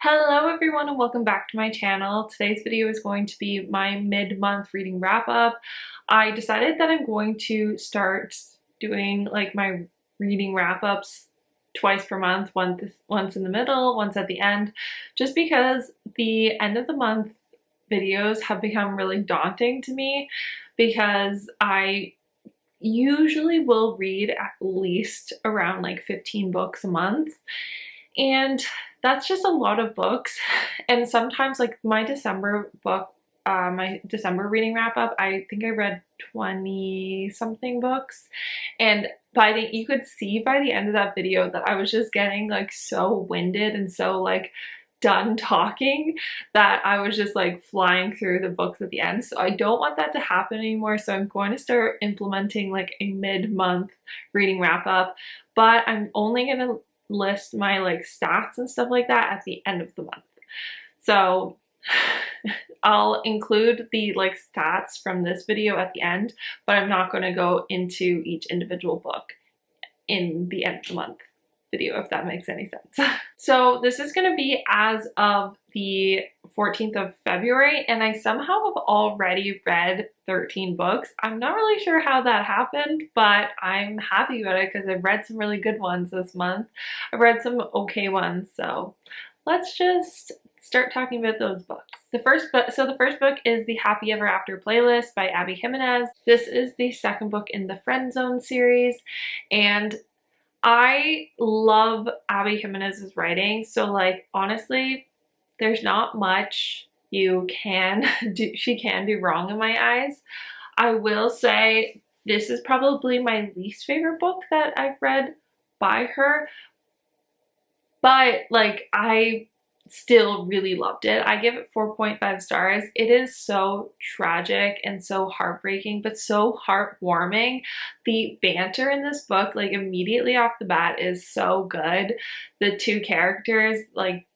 Hello everyone and welcome back to my channel. Today's video is going to be my mid-month reading wrap-up. I decided that I'm going to start doing like my reading wrap-ups twice per month, once in the middle, once at the end, just because the end of the month videos have become really daunting to me because I usually will read at least around like 15 books a month. And that's just a lot of books. And sometimes like my December book, my December reading wrap up, I think I read 20 something books. And you could see by the end of that video that I was just getting like so winded and so like done talking that I was just like flying through the books at the end. So I don't want that to happen anymore. So I'm going to start implementing like a mid-month reading wrap up, but I'm only going to list my like stats and stuff like that at the end of the month. So I'll include the like stats from this video at the end, but I'm not going to go into each individual book in the end of the month video, if that makes any sense. So this is going to be as of the 14th of February, and I somehow have already read 13 books. I'm not really sure how that happened, but I'm happy about it because I've read some really good ones this month. I've read some okay ones, so let's just start talking about those books. The first book is the Happy Ever After playlist by Abby Jimenez. This is the second book in the Friend Zone series, and I love Abby Jimenez's writing, so like honestly, there's not much she can do wrong in my eyes. I will say this is probably my least favorite book that I've read by her, but like I still really loved it. I give it 4.5 stars. It is so tragic and so heartbreaking, but so heartwarming. The banter in this book, like immediately off the bat, is so good. The two characters, like,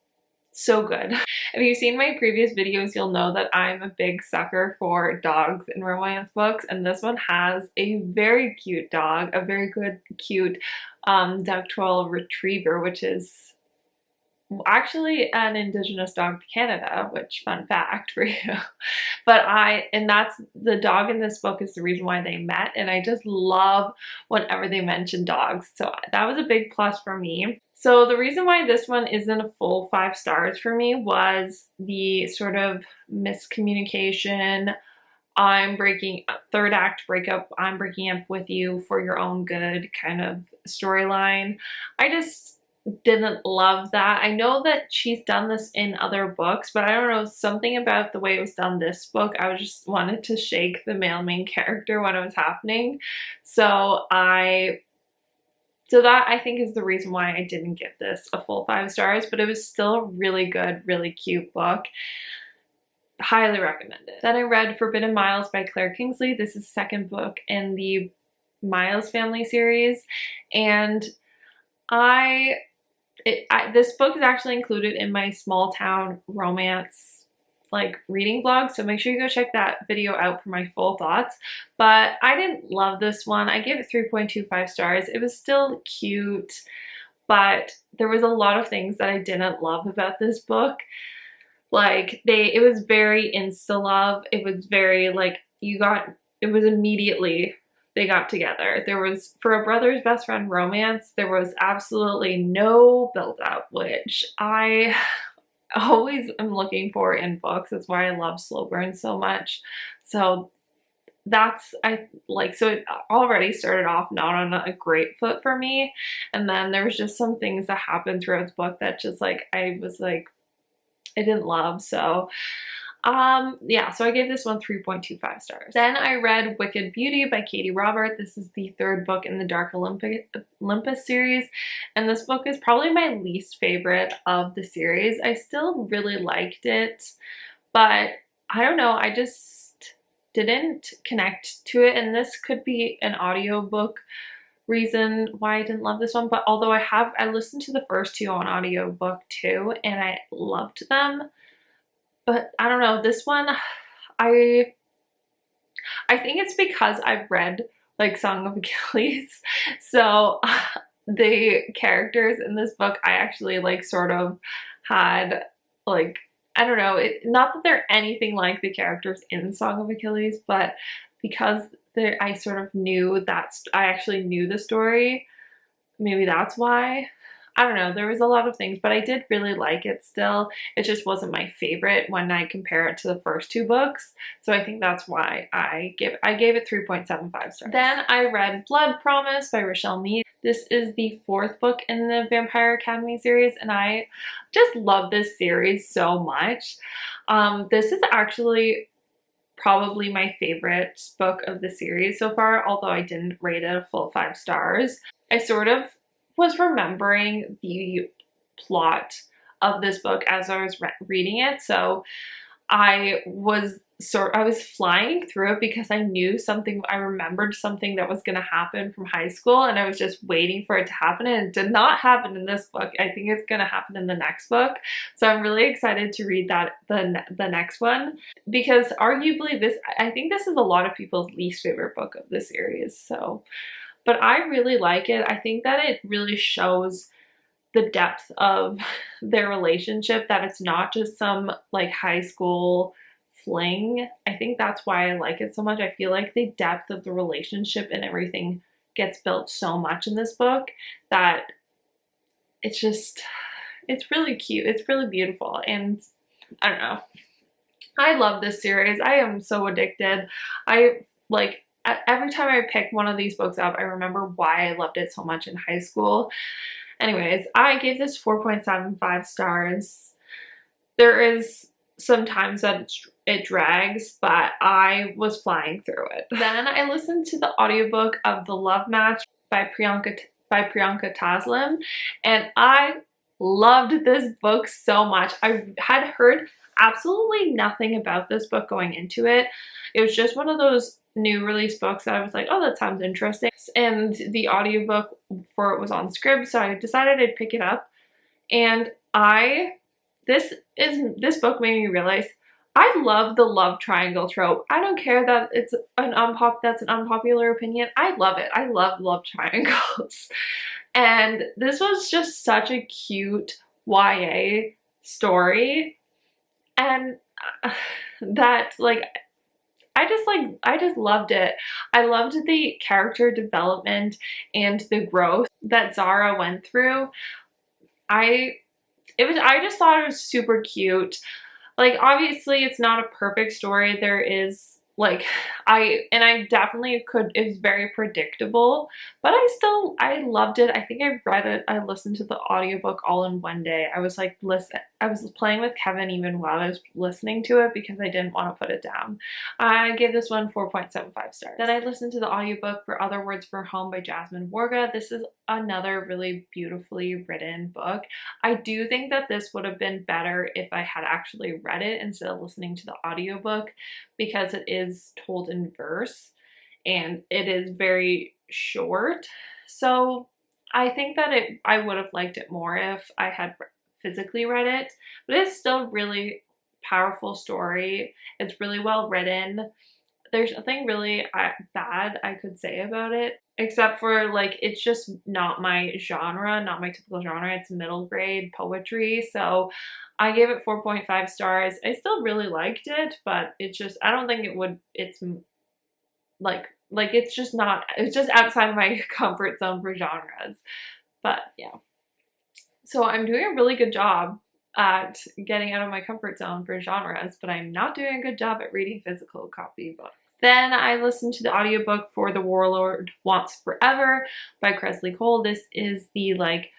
so good. If you've seen my previous videos, you'll know that I'm a big sucker for dogs in romance books, and this one has a very cute dog, a very good, cute Duchess retriever, which is actually an indigenous dog to Canada, which fun fact for you. And that's the dog in this book is the reason why they met, and I just love whenever they mention dogs. So that was a big plus for me. So the reason why this one isn't a full 5 stars for me was the sort of miscommunication. Third act breakup, I'm breaking up with you for your own good kind of storyline. I just didn't love that. I know that she's done this in other books, but I don't know, something about the way it was done this book, I just wanted to shake the male main character when it was happening. So that I think is the reason why I didn't give this a full 5 stars, but it was still a really good, really cute book. Highly recommend it. Then I read Forbidden Miles by Claire Kingsley. This is the second book in the Miles family series, and this book is actually included in my small town romance like reading vlog, so make sure you go check that video out for my full thoughts. But I didn't love this one. I gave it 3.25 stars. It was still cute, but there was a lot of things that I didn't love about this book. Like it was very insta love. It was very like it was immediately they got together. There was, for a brother's best friend romance, there was absolutely no build up, which I always am looking for in books. That's why I love slow burn so much. So so it already started off not on a great foot for me. And then there was just some things that happened throughout the book that just like, I didn't love. So yeah, so I gave this one 3.25 stars. Then I read Wicked Beauty by Katie Robert. This is the third book in the Dark Olympus series, and this book is probably my least favorite of the series. I still really liked it, but I don't know, I just didn't connect to it, and this could be an audiobook reason why I didn't love this one, but although I listened to the first two on audiobook too, and I loved them. But I don't know, this one, I think it's because I've read like Song of Achilles. So the characters in this book, I actually like sort of had like, I don't know, not that they're anything like the characters in Song of Achilles, but because I sort of knew that I actually knew the story, maybe that's why. I don't know, there was a lot of things, but I did really like it still. It just wasn't my favorite when I compare it to the first two books. So I think that's why I gave it 3.75 stars. Then I read Blood Promise by Rochelle Mead. This is the fourth book in the Vampire Academy series, and I just love this series so much. This is actually probably my favorite book of the series so far, although I didn't rate it a full 5 stars. I sort of was remembering the plot of this book as I was reading it, so I was flying through it because I remembered something that was going to happen from high school, and I was just waiting for it to happen, and it did not happen in this book. I think it's going to happen in the next book, so I'm really excited to read the next one, because arguably I think this is a lot of people's least favorite book of the series, so, but I really like it. I think that it really shows the depth of their relationship, that it's not just some like high school fling. I think that's why I like it so much. I feel like the depth of the relationship and everything gets built so much in this book that it's really cute. It's really beautiful, and I don't know. I love this series. I am so addicted. Every time I pick one of these books up, I remember why I loved it so much in high school. Anyways, I gave this 4.75 stars. There is some times that it drags, but I was flying through it. Then I listened to the audiobook of The Love Match by Priyanka Taslim, and I loved this book so much. I had heard absolutely nothing about this book going into it. It was just one of those new release books that I was like, oh, that sounds interesting. And the audiobook for it was on Scribd, so I decided I'd pick it up. And this book made me realize I love the love triangle trope. I don't care that it's that's an unpopular opinion. I love it. I love love triangles. And this was just such a cute YA story. And that, like, I just loved it. I loved the character development and the growth that Zara went through. I just thought it was super cute. Like, obviously it's not a perfect story. There is like, I definitely it's very predictable, but I loved it. I think I read it, I listened to the audiobook all in one day. I was like, I was playing with Kevin even while I was listening to it because I didn't want to put it down. I gave this one 4.75 stars. Then I listened to the audiobook for Other Words for Home by Jasmine Warga. This is another really beautifully written book. I do think that this would have been better if I had actually read it instead of listening to the audiobook, because it is told in verse and it is very short. So I think that I would have liked it more if I had physically read it, but it's still really powerful story. It's really well written. There's nothing really bad I could say about it, except for, like, it's just not my genre, not my typical genre. It's middle grade poetry, so I gave it 4.5 stars. I still really liked it, but it's just, I don't think it's it's just not, it's just outside of my comfort zone for genres. But yeah. So I'm doing a really good job at getting out of my comfort zone for genres, but I'm not doing a good job at reading physical copy books. Then I listened to the audiobook for The Warlord Wants Forever by Kresley Cole. This is the, like,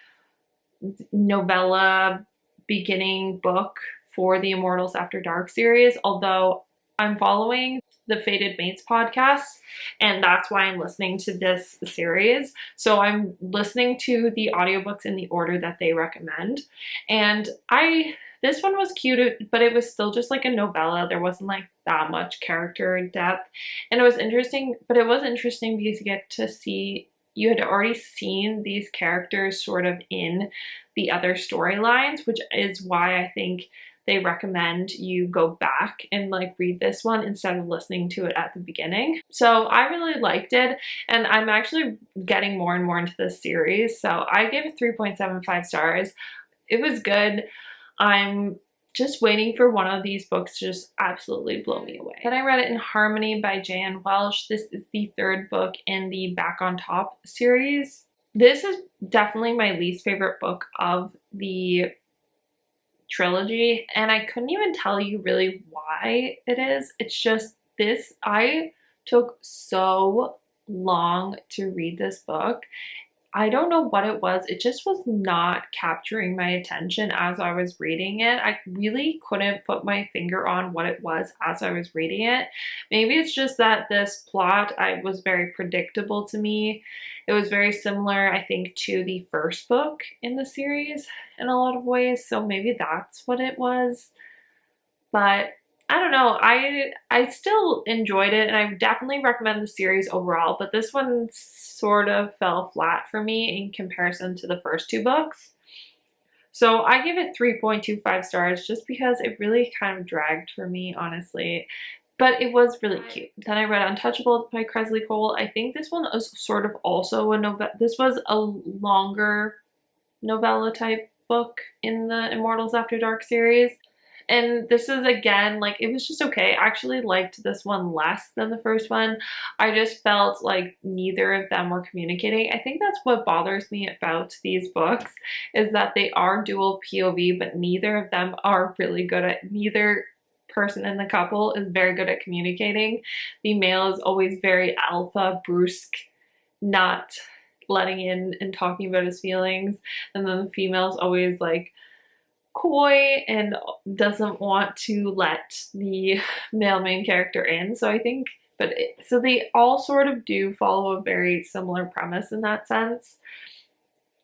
novella beginning book for the Immortals After Dark series, although I'm following the Fated Mates podcast, and that's why I'm listening to this series. So I'm listening to the audiobooks in the order that they recommend. And this one was cute, but it was still just like a novella. There wasn't like that much character depth. And it was interesting, but it was interesting because you had already seen these characters sort of in the other storylines, which is why I think they recommend you go back and, like, read this one instead of listening to it at the beginning. So I really liked it, and I'm actually getting more and more into this series. So I gave it 3.75 stars. It was good. I'm just waiting for one of these books to just absolutely blow me away. Then I read It in Harmony by Jan Welch. This is the third book in the Back on Top series. This is definitely my least favorite book of the trilogy, and I couldn't even tell you really why it is. It's just this, I took so long to read this book. I don't know what it was. It just was not capturing my attention as I was reading it. I really couldn't put my finger on what it was as I was reading it. Maybe it's just that this plot was very predictable to me. It was very similar, I think, to the first book in the series in a lot of ways. So maybe that's what it was. But I don't know, I still enjoyed it, and I definitely recommend the series overall, but this one sort of fell flat for me in comparison to the first two books. So I give it 3.25 stars just because it really kind of dragged for me, honestly. But it was really cute. Then I read Untouchables by Kresley Cole. I think this one was sort of also a novella. This was a longer novella type book in the Immortals After Dark series. And this is, again, like, it was just okay. I actually liked this one less than the first one. I just felt like neither of them were communicating. I think that's what bothers me about these books, is that they are dual POV, but neither of them are really good at, neither person in the couple is very good at communicating. The male is always very alpha, brusque, not letting in and talking about his feelings. And then the female is always like coy and doesn't want to let the male main character in. So I think, so they all sort of do follow a very similar premise in that sense.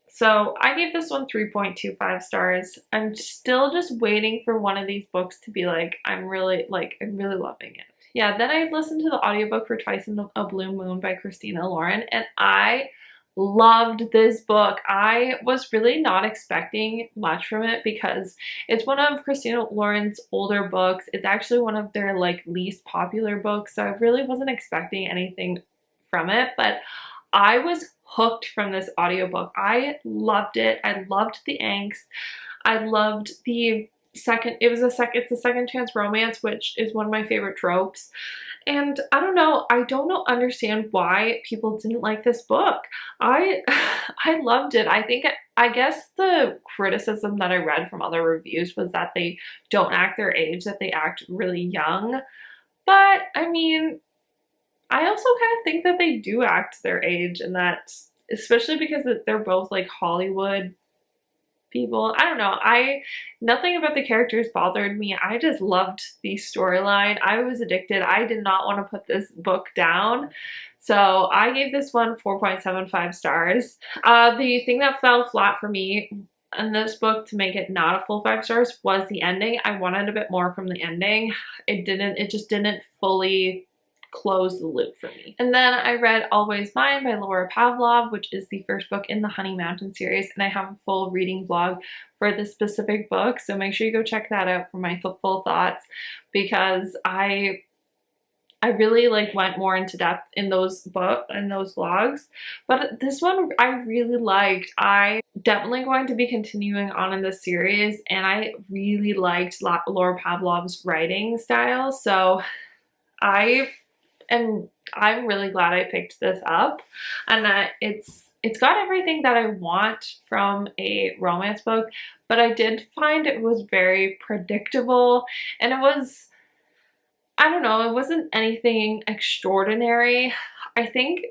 So I gave this one 3.25 stars. I'm still just waiting for one of these books to be like, I'm really loving it. Yeah, then I listened to the audiobook for Twice in a Blue Moon by Christina Lauren, and I loved this book. I was really not expecting much from it because it's one of Christina Lauren's older books. It's actually one of their like least popular books, so I really wasn't expecting anything from it, but I was hooked from this audiobook. I loved it. I loved the angst. I loved the it's a second chance romance, which is one of my favorite tropes. And I don't understand why people didn't like this book. I I loved it. I guess the criticism that I read from other reviews was that they don't act their age, that they act really young. But I mean, I also kind of think that they do act their age, and that, especially because they're both like Hollywood people. I don't know. Nothing about the characters bothered me. I just loved the storyline. I was addicted. I did not want to put this book down. So I gave this one 4.75 stars. The thing that fell flat for me in this book to make it not a full 5 stars was the ending. I wanted a bit more from the ending. It just didn't fully close the loop for me. And then I read Always Mine by Laura Pavlov, which is the first book in the Honey Mountain series, and I have a full reading vlog for this specific book, so make sure you go check that out for my full thoughts, because I really like went more into depth in those vlogs. But this one I really liked. I definitely going to be continuing on in this series, and I really liked Laura Pavlov's writing style, so I'm really glad I picked this up, and that it's got everything that I want from a romance book, but I did find it was very predictable, and I don't know, it wasn't anything extraordinary. I think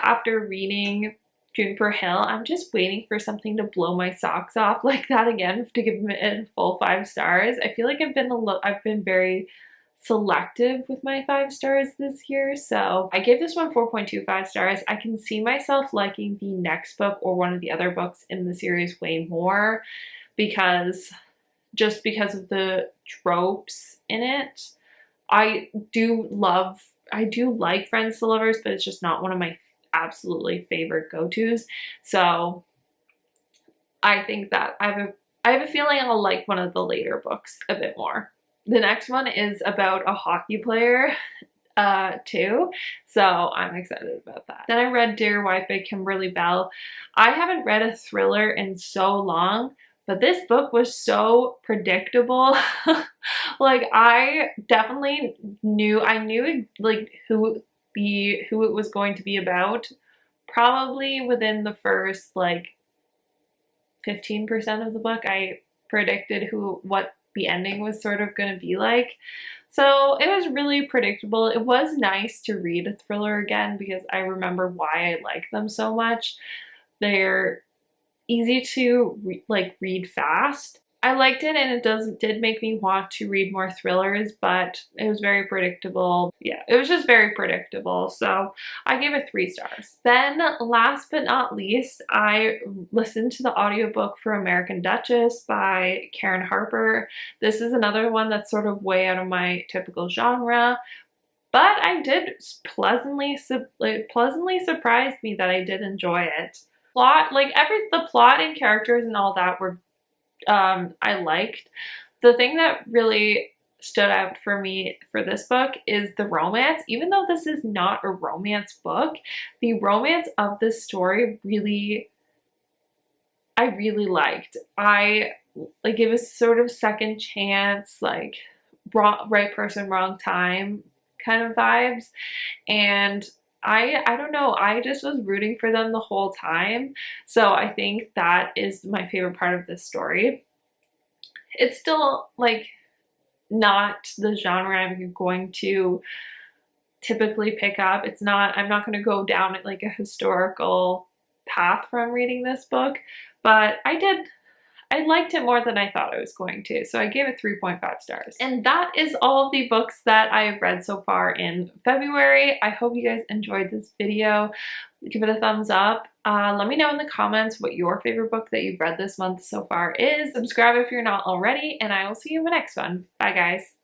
after reading Juniper Hill, I'm just waiting for something to blow my socks off like that again to give it a full 5 stars. I feel like I've been very selective with my 5 stars this year, so I gave this one 4.25 stars. I can see myself liking the next book or one of the other books in the series way more, because of the tropes in it. I do like Friends to Lovers, but it's just not one of my absolutely favorite go-tos. So I think that I have a feeling I'll like one of the later books a bit more. The next one is about a hockey player too, so I'm excited about that. Then I read Dear Wife by Kimberly Bell. I haven't read a thriller in so long, But this book was so predictable. Like I definitely knew, like who it was going to be about probably within the first like 15% of the book. I predicted what the ending was sort of going to be like. So it was really predictable. It was nice to read a thriller again because I remember why I like them so much. They're easy to read fast. I liked it, and it did make me want to read more thrillers, but it was very predictable. Yeah, it was just very predictable. So I gave it 3 stars. Then last but not least, I listened to the audiobook for American Duchess by Karen Harper. This is another one that's sort of way out of my typical genre. But I did pleasantly surprised me that I did enjoy it. The plot and characters and all that were I liked. The thing that really stood out for me for this book is the romance. Even though this is not a romance book, the romance of this story I really liked. It was sort of second chance, like right person, wrong time kind of vibes. And I don't know, I just was rooting for them the whole time. So I think that is my favorite part of this story. It's still like not the genre I'm going to typically pick up. I'm not going to go down like a historical path from reading this book, but I liked it more than I thought I was going to, so I gave it 3.5 stars. And that is all of the books that I have read so far in February. I hope you guys enjoyed this video. Give it a thumbs up. Let me know in the comments what your favorite book that you've read this month so far is. Subscribe if you're not already, and I will see you in the next one. Bye, guys.